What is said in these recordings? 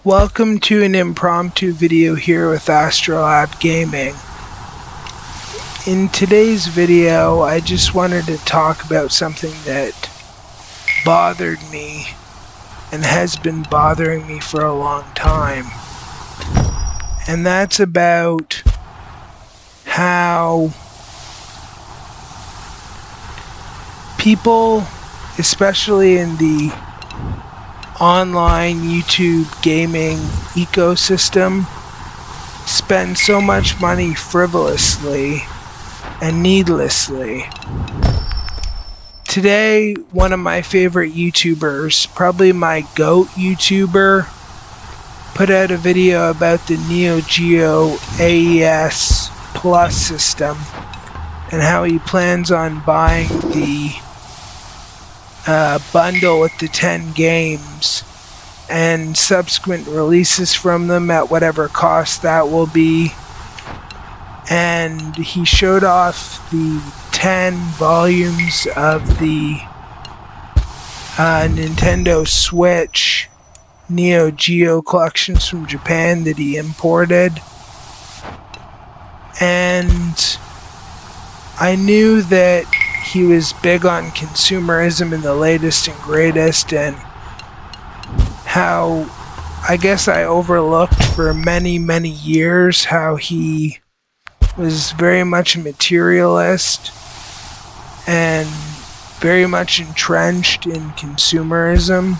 Welcome to an impromptu video here with Astrolab Gaming. In today's video, I just wanted to talk about something that bothered me and has been bothering me for a long time. And that's about how people, especially in the online YouTube gaming ecosystem, spend so much money frivolously and needlessly. Today, one of my favorite YouTubers, probably my GOAT YouTuber, put out a video about the NEOGEO AES Plus system and how he plans on buying the bundle with the 10 games and subsequent releases from them at whatever cost that will be. And he showed off the 10 volumes of the Nintendo Switch NEOGEO collections from Japan that he imported. And I knew that he was big on consumerism and the latest and greatest, and how I guess I overlooked for many years how he was very much a materialist and very much entrenched in consumerism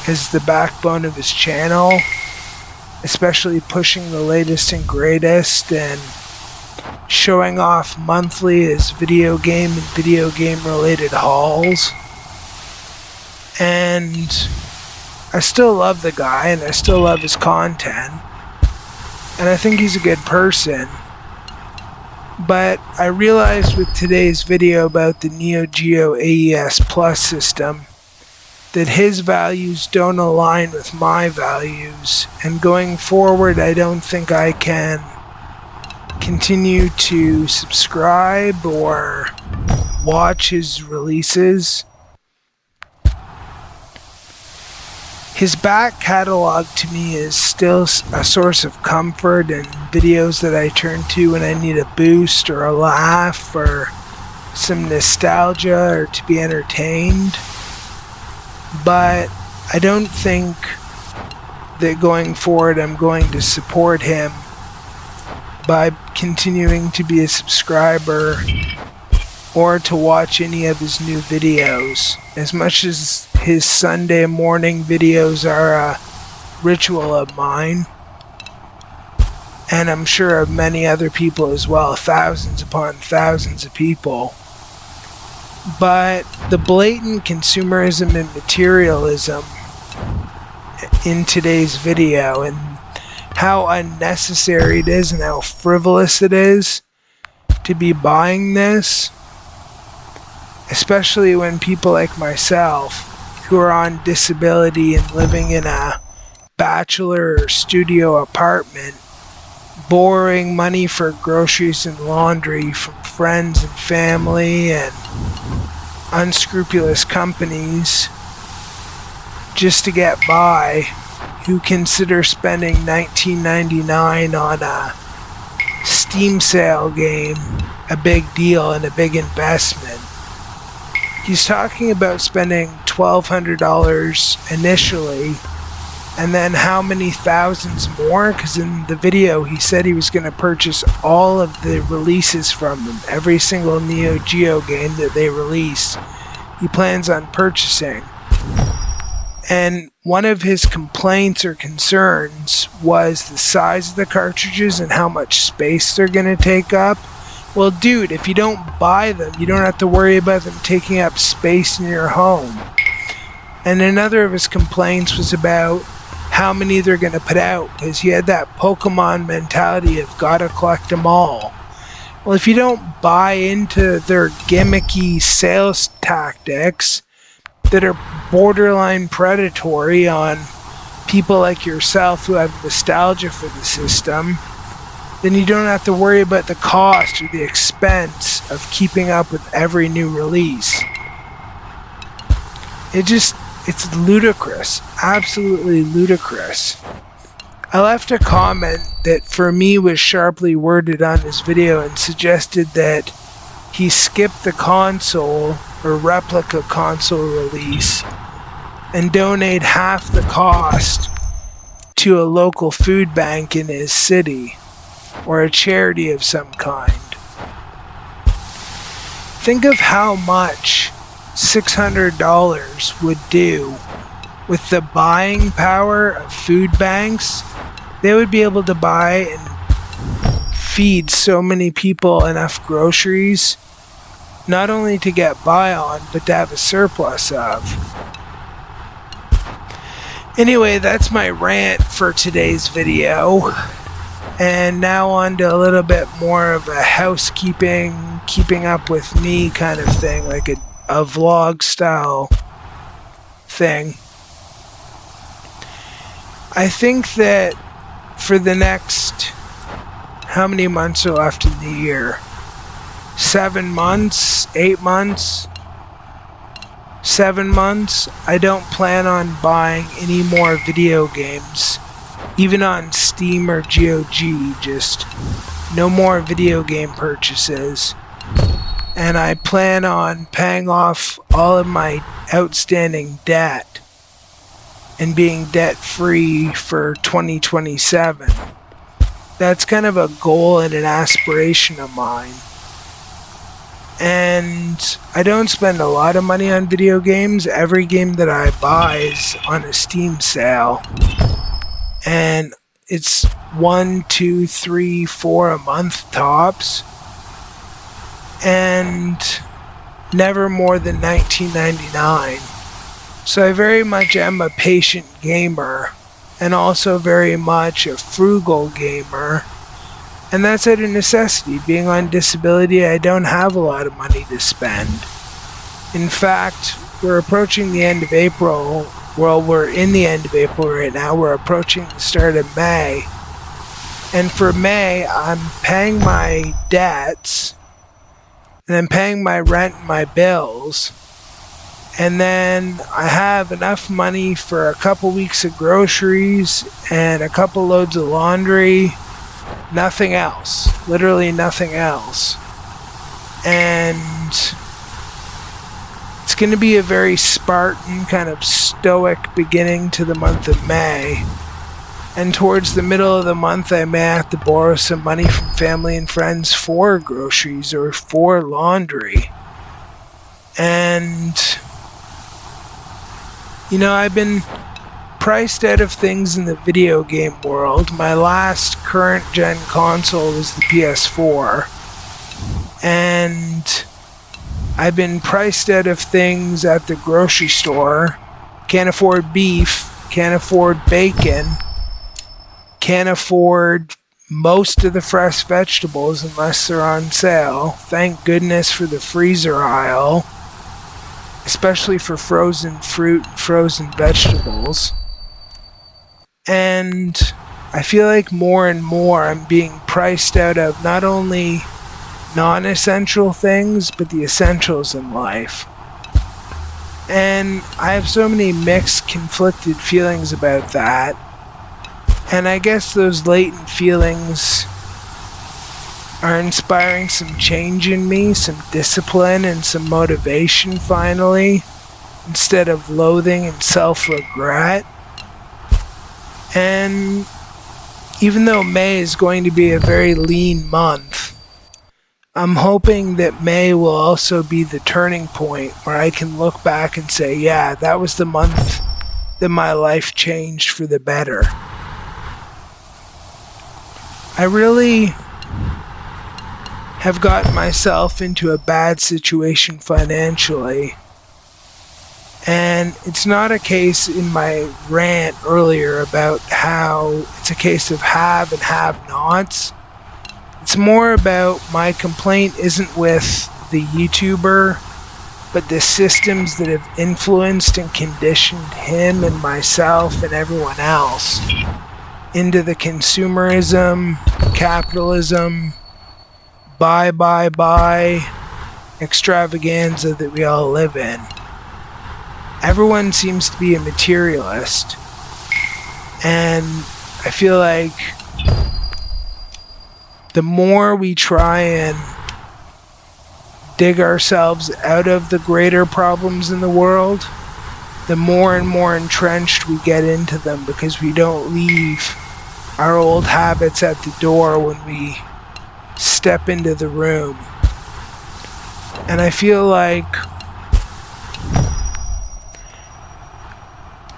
as the backbone of his channel, especially pushing the latest and greatest and showing off monthly his video game and video game related hauls. And I still love the guy and I still love his content, and I think he's a good person. But I realized with today's video about the NEOGEO AES Plus system that his values don't align with my values, and going forward I don't think I can continue to subscribe or watch his releases. His back catalog to me is still a source of comfort and videos that I turn to when I need a boost or a laugh or some nostalgia or to be entertained. But I don't think that going forward I'm going to support him by continuing to be a subscriber or to watch any of his new videos. As much as his Sunday morning videos are a ritual of mine, and I'm sure of many other people as well, thousands upon thousands of people, but the blatant consumerism and materialism in today's video, and how unnecessary it is and how frivolous it is to be buying this, especially when people like myself who are on disability and living in a bachelor or studio apartment, borrowing money for groceries and laundry from friends and family and unscrupulous companies just to get by, who consider spending $19.99 on a Steam sale game a big deal and a big investment. He's talking about spending $1,200 initially, and then how many thousands more, because in the video he said he was going to purchase all of the releases from them, every single NEOGEO game that they release he plans on purchasing. And one of his complaints or concerns was the size of the cartridges and how much space they're going to take up. Well, dude, if you don't buy them, you don't have to worry about them taking up space in your home. And another of his complaints was about how many they're going to put out, because he had that Pokemon mentality of gotta collect them all. Well, if you don't buy into their gimmicky sales tactics that are borderline predatory on people like yourself who have nostalgia for the system, then you don't have to worry about the cost or the expense of keeping up with every new release. It's ludicrous, absolutely ludicrous. I left a comment that for me was sharply worded on his video and suggested that he skipped the console or replica console release and donate half the cost to a local food bank in his city or a charity of some kind. Think of how much $600 would do with the buying power of food banks. They would be able to buy and feed so many people enough groceries, not only to get by on, but to have a surplus of. Anyway, that's my rant for today's video. And now on to a little bit more of a housekeeping, keeping up with me kind of thing, like a vlog style thing. I think that for the next, how many months are left in the year? 7 months, 8 months, 7 months. I don't plan on buying any more video games, even on Steam or GOG. Just no more video game purchases. And I plan on paying off all of my outstanding debt and being debt-free for 2027. That's kind of a goal and an aspiration of mine. And I don't spend a lot of money on video games. Every game that I buy is on a Steam sale. And it's 1, 2, 3, 4 a month tops. And never more than $19.99. So I very much am a patient gamer, and also very much a frugal gamer. And that's out of necessity. Being on disability, I don't have a lot of money to spend. In fact, we're approaching the end of April. Well, we're in the end of April right now. We're approaching the start of May. And for May, I'm paying my debts, and I'm paying my rent and my bills. And then I have enough money for a couple weeks of groceries and a couple loads of laundry. Nothing else. Literally nothing else. And it's going to be a very Spartan, kind of stoic beginning to the month of May. And towards the middle of the month, I may have to borrow some money from family and friends for groceries or for laundry. And you know, I've been priced out of things in the video game world. My last current gen console was the PS4. And I've been priced out of things at the grocery store. Can't afford beef, can't afford bacon, can't afford most of the fresh vegetables unless they're on sale. Thank goodness for the freezer aisle, especially for frozen fruit and frozen vegetables. And I feel like more and more I'm being priced out of not only non-essential things, but the essentials in life. And I have so many mixed, conflicted feelings about that. And I guess those latent feelings are inspiring some change in me, some discipline and some motivation finally, instead of loathing and self-regret. And even though May is going to be a very lean month, I'm hoping that May will also be the turning point where I can look back and say, yeah, that was the month that my life changed for the better. I really have gotten myself into a bad situation financially. And it's not a case in my rant earlier about how it's a case of have and have-nots. It's more about my complaint isn't with the YouTuber, but the systems that have influenced and conditioned him and myself and everyone else into the consumerism, capitalism, buy extravaganza that we all live in. Everyone seems to be a materialist, and I feel like the more we try and dig ourselves out of the greater problems in the world, the more and more entrenched we get into them, because we don't leave our old habits at the door when we step into the room. And I feel like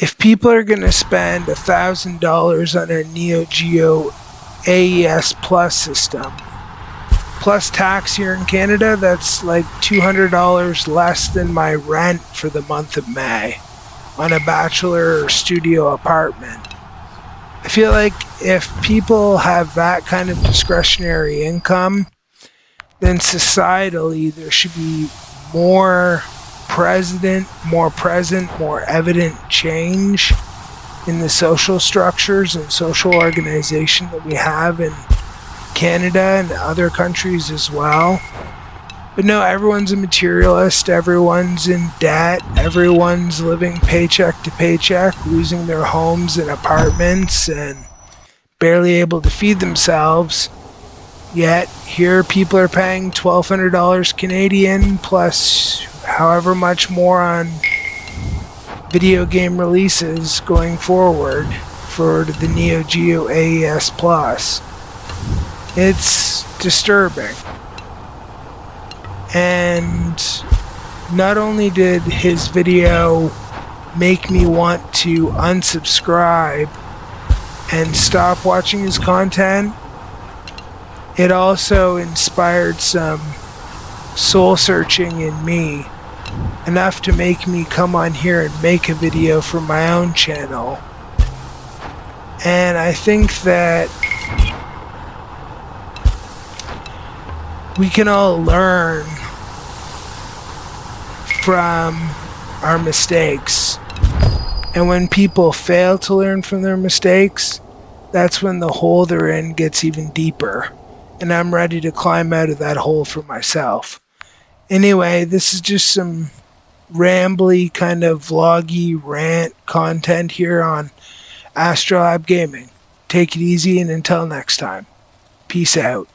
if people are going to spend $1,000 on our NEOGEO AES Plus system, plus tax here in Canada, that's like $200 less than my rent for the month of May on a bachelor or studio apartment. I feel like if people have that kind of discretionary income, then societally there should be more present, more evident change in the social structures and social organization that we have in Canada and other countries as well. But no, everyone's a materialist, everyone's in debt, everyone's living paycheck to paycheck, losing their homes and apartments and barely able to feed themselves. Yet here people are paying $1,200 Canadian plus however much more on video game releases going forward for the NEOGEO AES Plus. It's disturbing. And not only did his video make me want to unsubscribe and stop watching his content, it also inspired some soul searching in me, enough to make me come on here and make a video for my own channel. And I think that we can all learn from our mistakes. And when people fail to learn from their mistakes, that's when the hole they're in gets even deeper. And I'm ready to climb out of that hole for myself. Anyway, this is just some rambly kind of vloggy rant content here on Astrolab Gaming. Take it easy, and until next time, peace out.